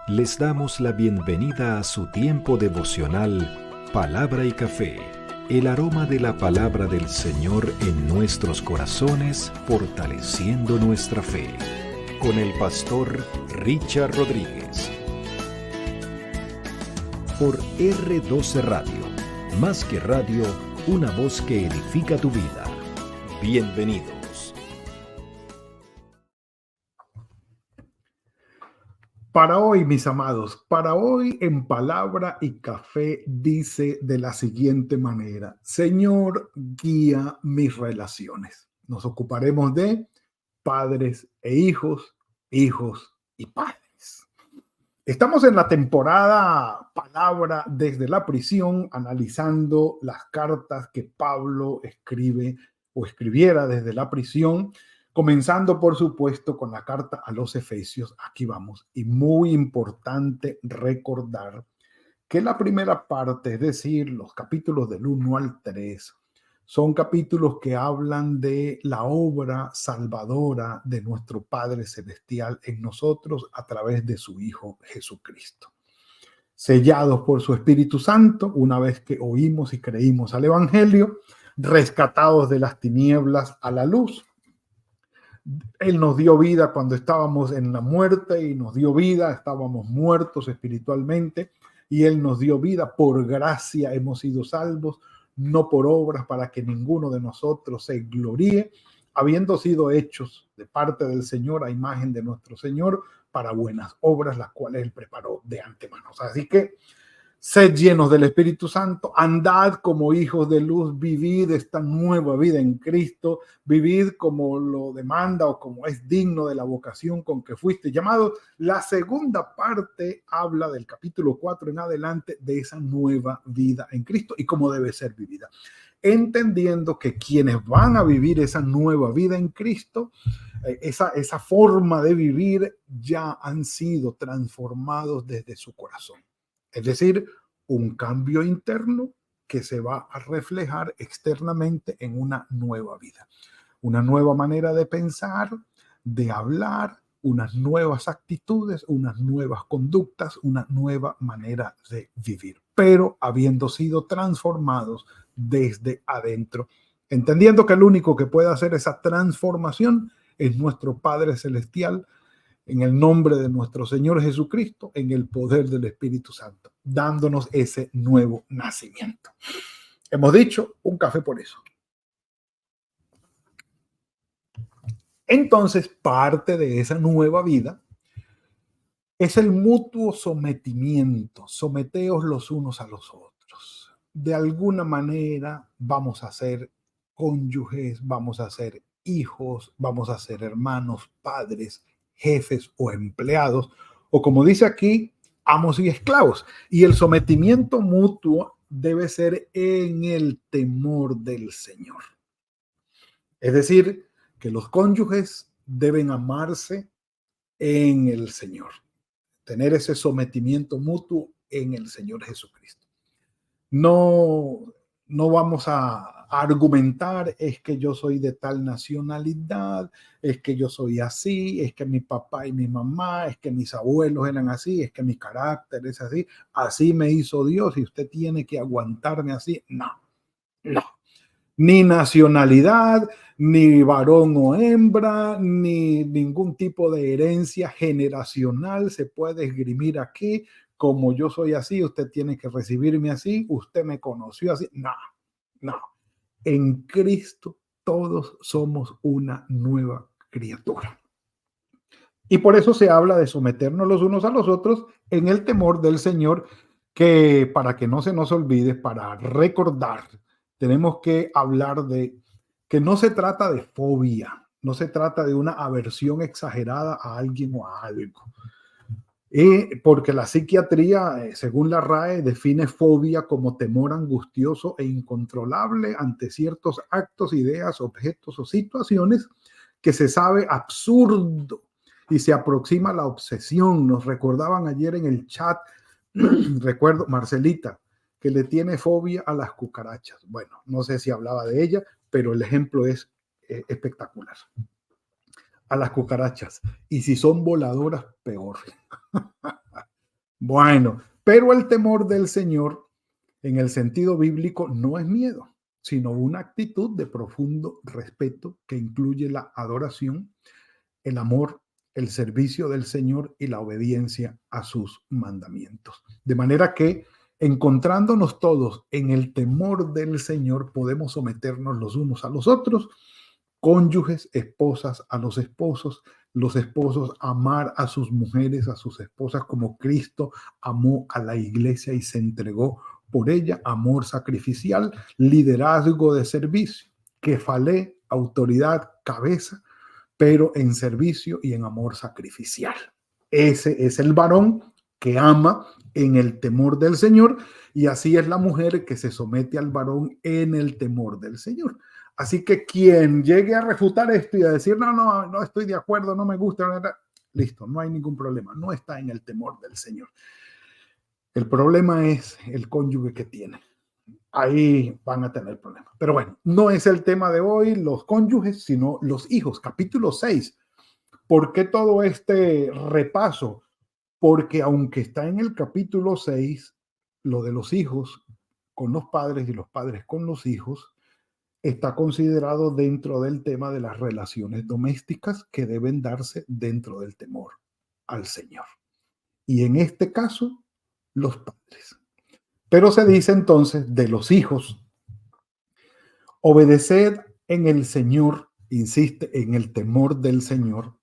Les damos la bienvenida a su tiempo devocional Palabra y Café, el aroma de la palabra del Señor en nuestros corazones, fortaleciendo nuestra fe. Con el pastor Richard Rodríguez. Por R12 Radio, más que radio, una voz que edifica tu vida. Bienvenidos. Para hoy, mis amados, para hoy en Palabra y Café dice de la siguiente manera: Señor, guía mis relaciones. Nos ocuparemos de padres e hijos, hijos y padres. Estamos en la temporada Palabra desde la prisión, analizando las cartas que Pablo escribe o escribiera desde la prisión, comenzando, por supuesto, con la carta a los Efesios. Aquí vamos. Y muy importante recordar que la primera parte, es decir, los capítulos del 1 al 3, son capítulos que hablan de la obra salvadora de nuestro Padre Celestial en nosotros a través de su Hijo Jesucristo. Sellados por su Espíritu Santo, una vez que oímos y creímos al Evangelio, rescatados de las tinieblas a la luz. Él nos dio vida cuando estábamos en la muerte y nos dio vida, estábamos muertos espiritualmente, y Él nos dio vida. Por gracia hemos sido salvos, no por obras, para que ninguno de nosotros se gloríe, habiendo sido hechos de parte del Señor a imagen de nuestro Señor para buenas obras, las cuales Él preparó de antemano. Así que sed llenos del Espíritu Santo, andad como hijos de luz, vivid esta nueva vida en Cristo, vivid como lo demanda o como es digno de la vocación con que fuiste llamados. La segunda parte habla del capítulo 4 en adelante de esa nueva vida en Cristo y cómo debe ser vivida, entendiendo que quienes van a vivir esa nueva vida en Cristo, esa forma de vivir, ya han sido transformados desde su corazón. Es decir, un cambio interno que se va a reflejar externamente en una nueva vida, una nueva manera de pensar, de hablar, unas nuevas actitudes, unas nuevas conductas, una nueva manera de vivir, pero habiendo sido transformados desde adentro, entendiendo que el único que puede hacer esa transformación es nuestro Padre Celestial, en el nombre de nuestro Señor Jesucristo, en el poder del Espíritu Santo, dándonos ese nuevo nacimiento. Hemos dicho, un café por eso. Entonces, parte de esa nueva vida es el mutuo sometimiento. Someteos los unos a los otros. De alguna manera vamos a ser cónyuges, vamos a ser hijos, vamos a ser hermanos, padres, jefes o empleados, o como dice aquí, amos y esclavos. Y el sometimiento mutuo debe ser en el temor del Señor. Es decir, que los cónyuges deben amarse en el Señor, tener ese sometimiento mutuo en el Señor Jesucristo. No vamos a argumentar, es que yo soy de tal nacionalidad, es que yo soy así, es que mi papá y mi mamá, es que mis abuelos eran así, es que mi carácter es así, así me hizo Dios y usted tiene que aguantarme así. No. Ni nacionalidad, ni varón o hembra, ni ningún tipo de herencia generacional se puede esgrimir aquí. Como yo soy así, usted tiene que recibirme así, usted me conoció así. No. En Cristo todos somos una nueva criatura. Y por eso se habla de someternos los unos a los otros en el temor del Señor, que para que no se nos olvide, para recordar, tenemos que hablar de que no se trata de fobia, no se trata de una aversión exagerada a alguien o a algo. Porque la psiquiatría, según la RAE, define fobia como temor angustioso e incontrolable ante ciertos actos, ideas, objetos o situaciones que se sabe absurdo y se aproxima a la obsesión. Nos recordaban ayer en el chat, recuerdo, Marcelita, que le tiene fobia a las cucarachas. Bueno, no sé si hablaba de ella, pero el ejemplo es espectacular. A las cucarachas. Y si son voladoras, peor. Bueno, pero el temor del Señor, en el sentido bíblico, no es miedo, sino una actitud de profundo respeto que incluye la adoración, el amor, el servicio del Señor y la obediencia a sus mandamientos. De manera que, encontrándonos todos en el temor del Señor, podemos someternos los unos a los otros, cónyuges, esposas a los esposos amar a sus mujeres, a sus esposas como Cristo amó a la iglesia y se entregó por ella, amor sacrificial, liderazgo de servicio, kefalé, autoridad, cabeza, pero en servicio y en amor sacrificial. Ese es el varón que ama en el temor del Señor, y así es la mujer que se somete al varón en el temor del Señor. Así que quien llegue a refutar esto y a decir, no estoy de acuerdo, no me gusta, listo, no hay ningún problema, no está en el temor del Señor. El problema es el cónyuge que tiene. Ahí van a tener problemas. Pero bueno, no es el tema de hoy, los cónyuges, sino los hijos. Capítulo 6. ¿Por qué todo este repaso? Porque aunque está en el capítulo 6, lo de los hijos con los padres y los padres con los hijos, está considerado dentro del tema de las relaciones domésticas que deben darse dentro del temor al Señor. Y en este caso, los padres. Pero se dice entonces de los hijos, obedeced en el Señor, insiste, en el temor del Señor,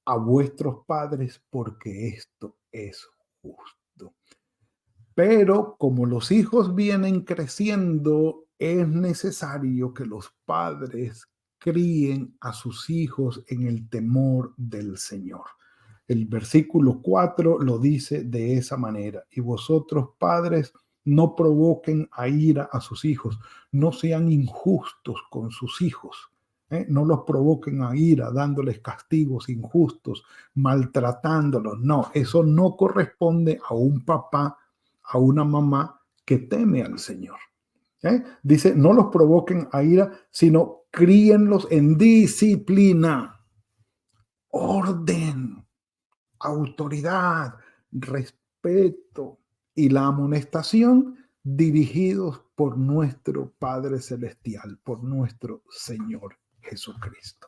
a vuestros padres, porque esto es justo. Pero como los hijos vienen creciendo, es necesario que los padres críen a sus hijos en el temor del Señor. El versículo 4 lo dice de esa manera. Y vosotros, padres, no provoquen a ira a sus hijos, no sean injustos con sus hijos. No los provoquen a ira dándoles castigos injustos, maltratándolos. No, eso no corresponde a un papá, a una mamá que teme al Señor. Dice, no los provoquen a ira, sino críenlos en disciplina, orden, autoridad, respeto y la amonestación dirigidos por nuestro Padre Celestial, por nuestro Señor Jesucristo.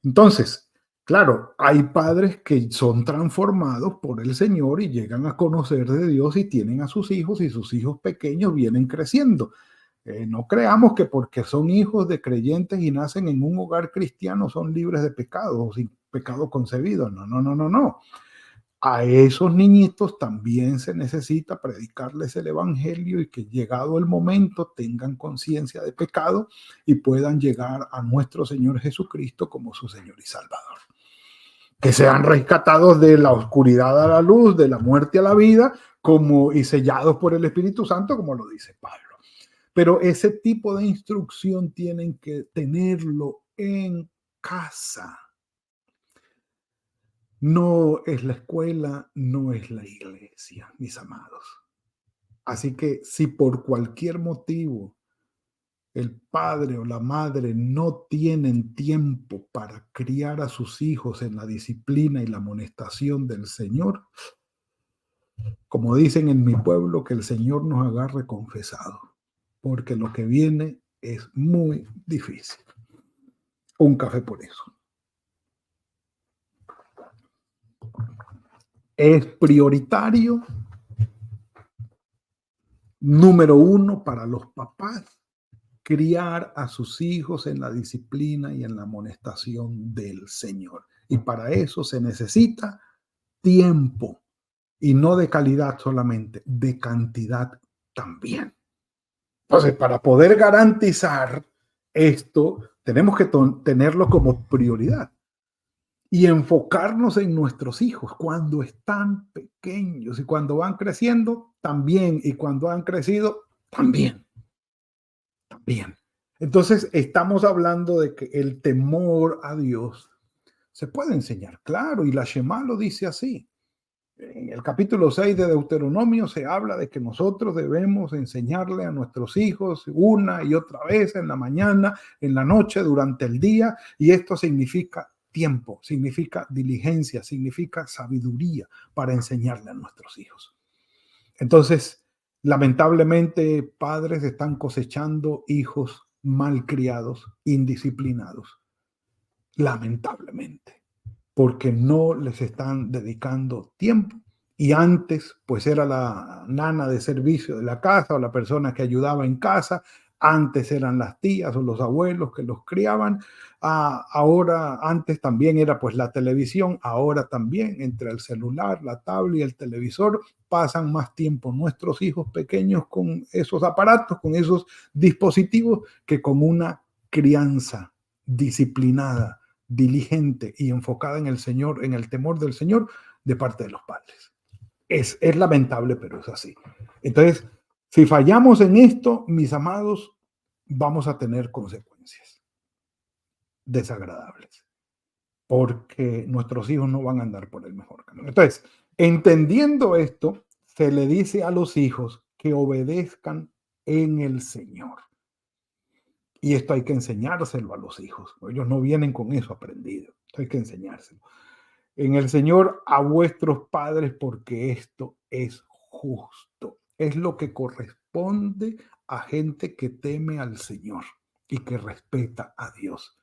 Entonces, claro, hay padres que son transformados por el Señor y llegan a conocer de Dios y tienen a sus hijos y sus hijos pequeños vienen creciendo. No creamos que porque son hijos de creyentes y nacen en un hogar cristiano son libres de pecado o sin pecado concebido. No. A esos niñitos también se necesita predicarles el evangelio y que llegado el momento tengan conciencia de pecado y puedan llegar a nuestro Señor Jesucristo como su Señor y Salvador. Que sean rescatados de la oscuridad a la luz, de la muerte a la vida, y sellados por el Espíritu Santo, como lo dice Pablo. Pero ese tipo de instrucción tienen que tenerlo en casa. No es la escuela, no es la iglesia, mis amados. Así que si por cualquier motivo el padre o la madre no tienen tiempo para criar a sus hijos en la disciplina y la amonestación del Señor, como dicen en mi pueblo, que el Señor nos agarre confesado, porque lo que viene es muy difícil. Un café por eso. Es prioritario, número uno, para los papás, criar a sus hijos en la disciplina y en la amonestación del Señor. Y para eso se necesita tiempo, y no de calidad solamente, de cantidad también. Entonces, para poder garantizar esto, tenemos que tenerlo como prioridad y enfocarnos en nuestros hijos cuando están pequeños, y cuando van creciendo también, y cuando han crecido también. Entonces, estamos hablando de que el temor a Dios se puede enseñar, claro, y la Shema lo dice así. En el capítulo 6 de Deuteronomio se habla de que nosotros debemos enseñarle a nuestros hijos una y otra vez, en la mañana, en la noche, durante el día, y esto significa tiempo, significa diligencia, significa sabiduría para enseñarle a nuestros hijos. Entonces, lamentablemente, padres están cosechando hijos malcriados, indisciplinados. Lamentablemente, porque no les están dedicando tiempo. Y antes, pues era la nana de servicio de la casa o la persona que ayudaba en casa. Antes eran las tías o los abuelos que los criaban. Ahora, antes también era pues la televisión. Ahora también entre el celular, la tablet y el televisor pasan más tiempo nuestros hijos pequeños con esos aparatos, con esos dispositivos, que con una crianza disciplinada, diligente y enfocada en el Señor, en el temor del Señor de parte de los padres. Es lamentable, pero es así. Entonces, si fallamos en esto, mis amados, vamos a tener consecuencias desagradables, porque nuestros hijos no van a andar por el mejor camino. Entonces, entendiendo esto, se le dice a los hijos que obedezcan en el Señor. Y esto hay que enseñárselo a los hijos. Ellos no vienen con eso aprendido. Esto hay que enseñárselo. En el Señor a vuestros padres, porque esto es justo. Es lo que corresponde a gente que teme al Señor y que respeta a Dios.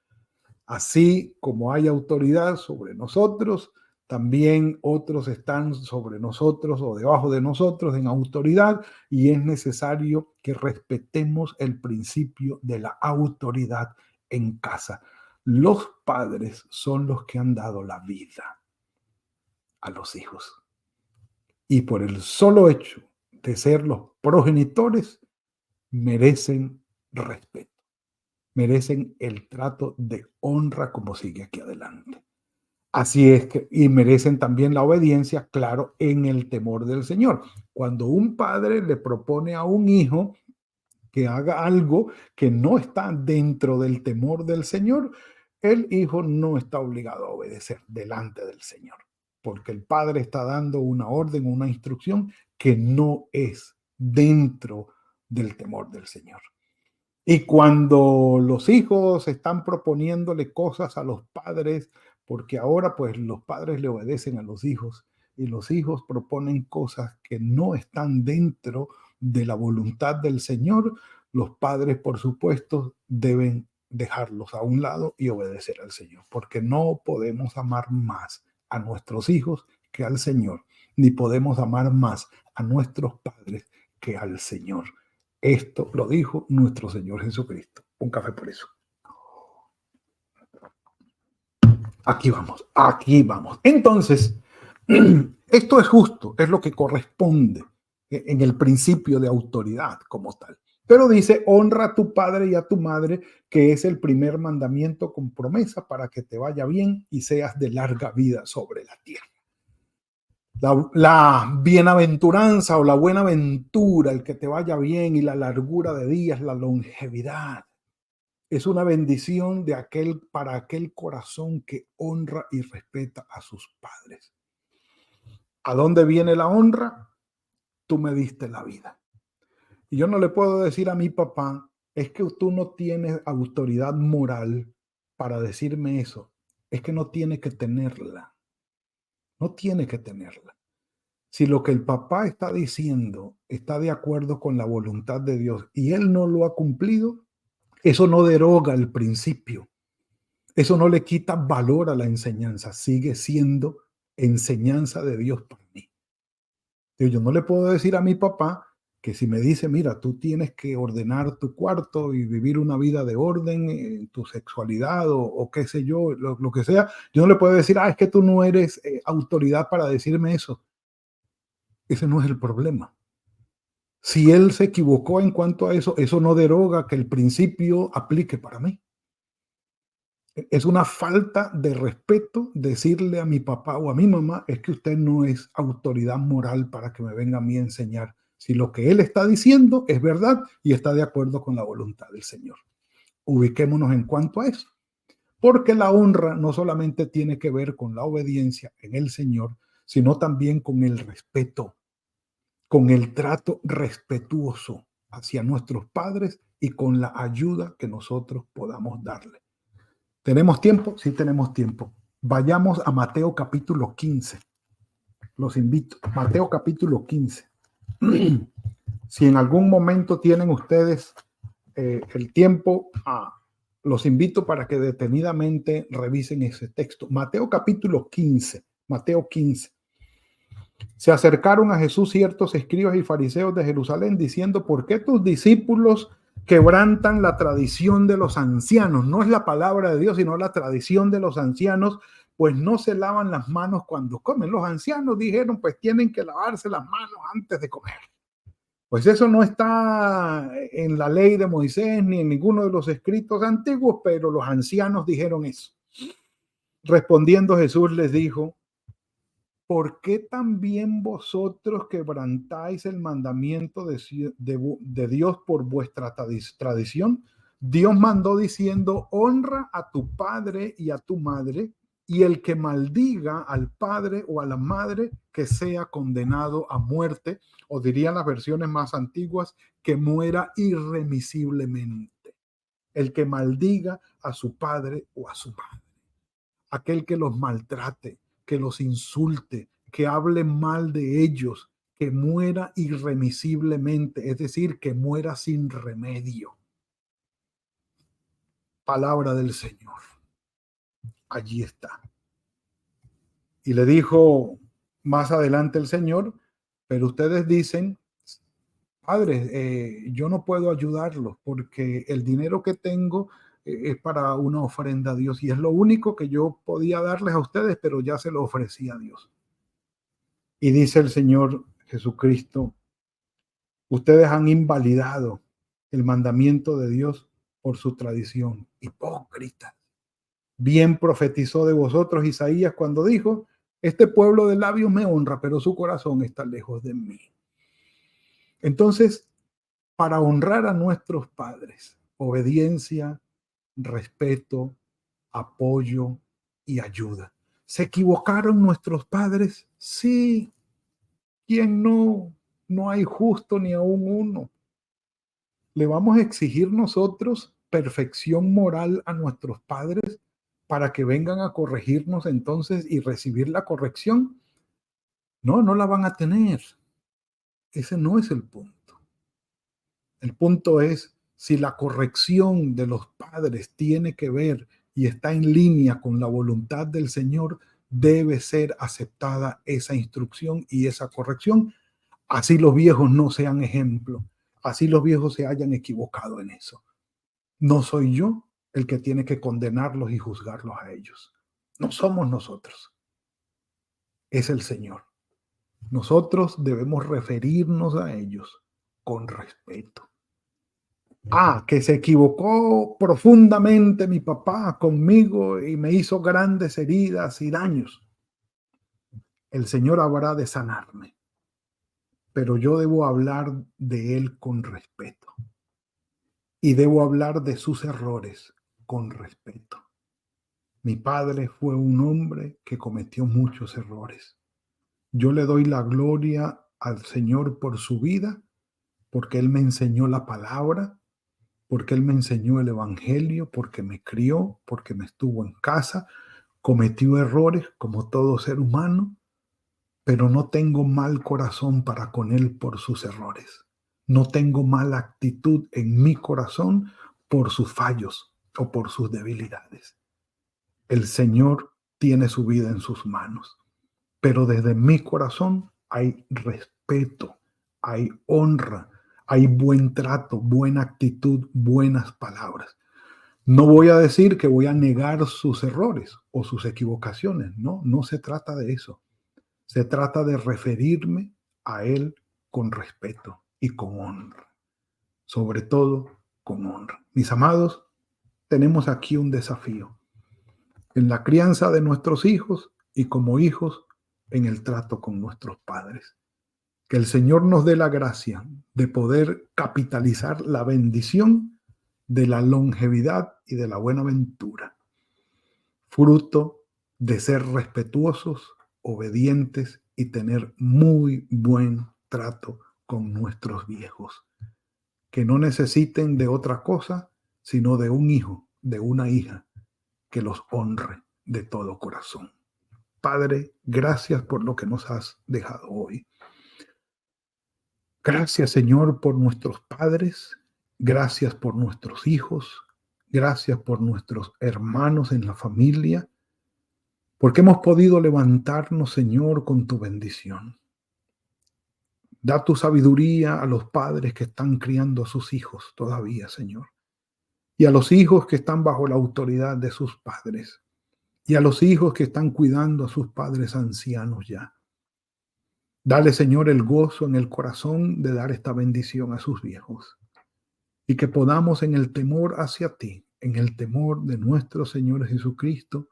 Así como hay autoridad sobre nosotros, también otros están sobre nosotros o debajo de nosotros en autoridad, y es necesario que respetemos el principio de la autoridad en casa. Los padres son los que han dado la vida a los hijos. Y por el solo hecho de ser los progenitores, merecen respeto, merecen el trato de honra, como sigue aquí adelante. Así es que, y merecen también la obediencia, claro, en el temor del Señor. Cuando un padre le propone a un hijo que haga algo que no está dentro del temor del Señor, el hijo no está obligado a obedecer delante del Señor, porque el padre está dando una orden, una instrucción que no es dentro del temor del Señor. Y cuando los hijos están proponiéndole cosas a los padres, porque ahora pues los padres le obedecen a los hijos y los hijos proponen cosas que no están dentro de la voluntad del Señor, los padres por supuesto deben dejarlos a un lado y obedecer al Señor, porque no podemos amar más a nuestros hijos que al Señor, ni podemos amar más a nuestros padres que al Señor. Esto lo dijo nuestro Señor Jesucristo. Un café por eso. Aquí vamos, aquí vamos. Entonces, esto es justo, es lo que corresponde en el principio de autoridad como tal. Pero dice, honra a tu padre y a tu madre, que es el primer mandamiento con promesa para que te vaya bien y seas de larga vida sobre la tierra. La bienaventuranza o la buena ventura, el que te vaya bien y la largura de días, la longevidad, es una bendición para aquel corazón que honra y respeta a sus padres. ¿A dónde viene la honra? Tú me diste la vida. Y yo no le puedo decir a mi papá, es que tú no tienes autoridad moral para decirme eso. Es que no tiene que tenerla. No tiene que tenerla. Si lo que el papá está diciendo está de acuerdo con la voluntad de Dios y él no lo ha cumplido, eso no deroga el principio. Eso no le quita valor a la enseñanza. Sigue siendo enseñanza de Dios para mí. Yo no le puedo decir a mi papá que si me dice, mira, tú tienes que ordenar tu cuarto y vivir una vida de orden en tu sexualidad o qué sé yo, lo que sea, yo no le puedo decir, es que tú no eres autoridad para decirme eso. Ese no es el problema. Si él se equivocó en cuanto a eso, eso no deroga que el principio aplique para mí. Es una falta de respeto decirle a mi papá o a mi mamá, es que usted no es autoridad moral para que me venga a mí a enseñar. Si lo que él está diciendo es verdad y está de acuerdo con la voluntad del Señor. Ubiquémonos en cuanto a eso. Porque la honra no solamente tiene que ver con la obediencia en el Señor, sino también con el respeto, con el trato respetuoso hacia nuestros padres y con la ayuda que nosotros podamos darle. ¿Tenemos tiempo? Sí, tenemos tiempo. Vayamos a Mateo capítulo 15. Los invito. Mateo capítulo 15. Si en algún momento tienen ustedes el tiempo, los invito para que detenidamente revisen ese texto. Mateo capítulo 15. Mateo 15. Se acercaron a Jesús ciertos escribas y fariseos de Jerusalén diciendo: ¿por qué tus discípulos quebrantan la tradición de los ancianos? No es la palabra de Dios, sino la tradición de los ancianos, pues no se lavan las manos cuando comen. Los ancianos dijeron, pues tienen que lavarse las manos antes de comer. Pues eso no está en la ley de Moisés ni en ninguno de los escritos antiguos, pero los ancianos dijeron eso. Respondiendo Jesús les dijo: ¿por qué también vosotros quebrantáis el mandamiento de Dios por vuestra tradición? Dios mandó diciendo: honra a tu padre y a tu madre, y el que maldiga al padre o a la madre, que sea condenado a muerte, o dirían las versiones más antiguas, que muera irremisiblemente. El que maldiga a su padre o a su madre. Aquel que los maltrate, que los insulte, que hable mal de ellos, que muera irremisiblemente, es decir, que muera sin remedio. Palabra del Señor. Allí está. Y le dijo más adelante el Señor: pero ustedes dicen, padres, yo no puedo ayudarlos porque el dinero que tengo es para una ofrenda a Dios y es lo único que yo podía darles a ustedes, pero ya se lo ofrecí a Dios. Y dice el Señor Jesucristo: ustedes han invalidado el mandamiento de Dios por su tradición. Hipócritas. Bien profetizó de vosotros Isaías cuando dijo: este pueblo de labios me honra, pero su corazón está lejos de mí. Entonces, para honrar a nuestros padres, obediencia, respeto, apoyo y ayuda. ¿Se equivocaron nuestros padres? Sí. ¿Quién no? No hay justo ni aún uno. ¿Le vamos a exigir nosotros perfección moral a nuestros padres para que vengan a corregirnos entonces y recibir la corrección? No, no la van a tener. Ese no es el punto. El punto es si la corrección de los padres tiene que ver y está en línea con la voluntad del Señor, debe ser aceptada esa instrucción y esa corrección. Así los viejos no sean ejemplo, así los viejos se hayan equivocado en eso. No soy yo el que tiene que condenarlos y juzgarlos a ellos. No somos nosotros. Es el Señor. Nosotros debemos referirnos a ellos con respeto. Que se equivocó profundamente mi papá conmigo y me hizo grandes heridas y daños. El Señor habrá de sanarme, pero yo debo hablar de él con respeto y debo hablar de sus errores con respeto. Mi padre fue un hombre que cometió muchos errores. Yo le doy la gloria al Señor por su vida, porque él me enseñó la palabra, porque él me enseñó el evangelio, porque me crió, porque me estuvo en casa, cometió errores como todo ser humano, pero no tengo mal corazón para con él por sus errores. No tengo mala actitud en mi corazón por sus fallos o por sus debilidades. El Señor tiene su vida en sus manos, pero desde mi corazón hay respeto, hay honra, hay buen trato, buena actitud, buenas palabras. No voy a decir que voy a negar sus errores o sus equivocaciones. No, no se trata de eso. Se trata de referirme a él con respeto y con honra. Sobre todo con honra. Mis amados, tenemos aquí un desafío en la crianza de nuestros hijos y como hijos en el trato con nuestros padres. Que el Señor nos dé la gracia de poder capitalizar la bendición de la longevidad y de la buena ventura, fruto de ser respetuosos, obedientes y tener muy buen trato con nuestros viejos, que no necesiten de otra cosa, sino de un hijo, de una hija, que los honre, de todo corazón. Padre, gracias por lo que nos has dejado hoy. Gracias, Señor, por nuestros padres. Gracias por nuestros hijos. Gracias por nuestros hermanos en la familia. Porque hemos podido levantarnos, Señor, con tu bendición. Da tu sabiduría a los padres que están criando a sus hijos todavía, Señor. Y a los hijos que están bajo la autoridad de sus padres. Y a los hijos que están cuidando a sus padres ancianos ya. Dale, Señor, el gozo en el corazón de dar esta bendición a sus viejos. Y que podamos en el temor hacia ti, en el temor de nuestro Señor Jesucristo,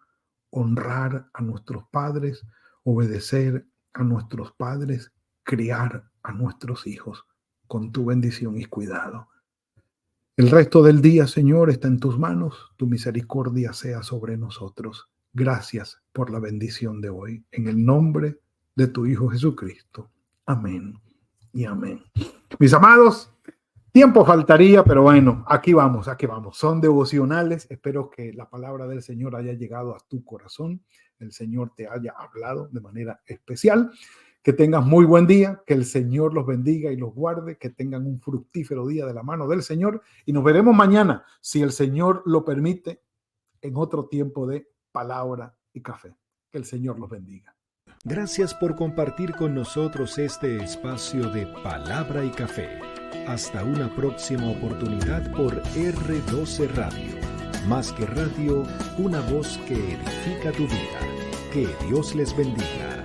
honrar a nuestros padres, obedecer a nuestros padres, criar a nuestros hijos con tu bendición y cuidado. El resto del día, Señor, está en tus manos. Tu misericordia sea sobre nosotros. Gracias por la bendición de hoy. En el nombre de tu Hijo Jesucristo. Amén y amén. Mis amados, tiempo faltaría, pero bueno, aquí vamos. Son devocionales. Espero que la palabra del Señor haya llegado a tu corazón. El Señor te haya hablado de manera especial. Que tengas muy buen día, que el Señor los bendiga y los guarde, que tengan un fructífero día de la mano del Señor. Y nos veremos mañana, si el Señor lo permite, en otro tiempo de palabra y café. Que el Señor los bendiga. Gracias por compartir con nosotros este espacio de palabra y café. Hasta una próxima oportunidad por R12 Radio. Más que radio, una voz que edifica tu vida. Que Dios les bendiga.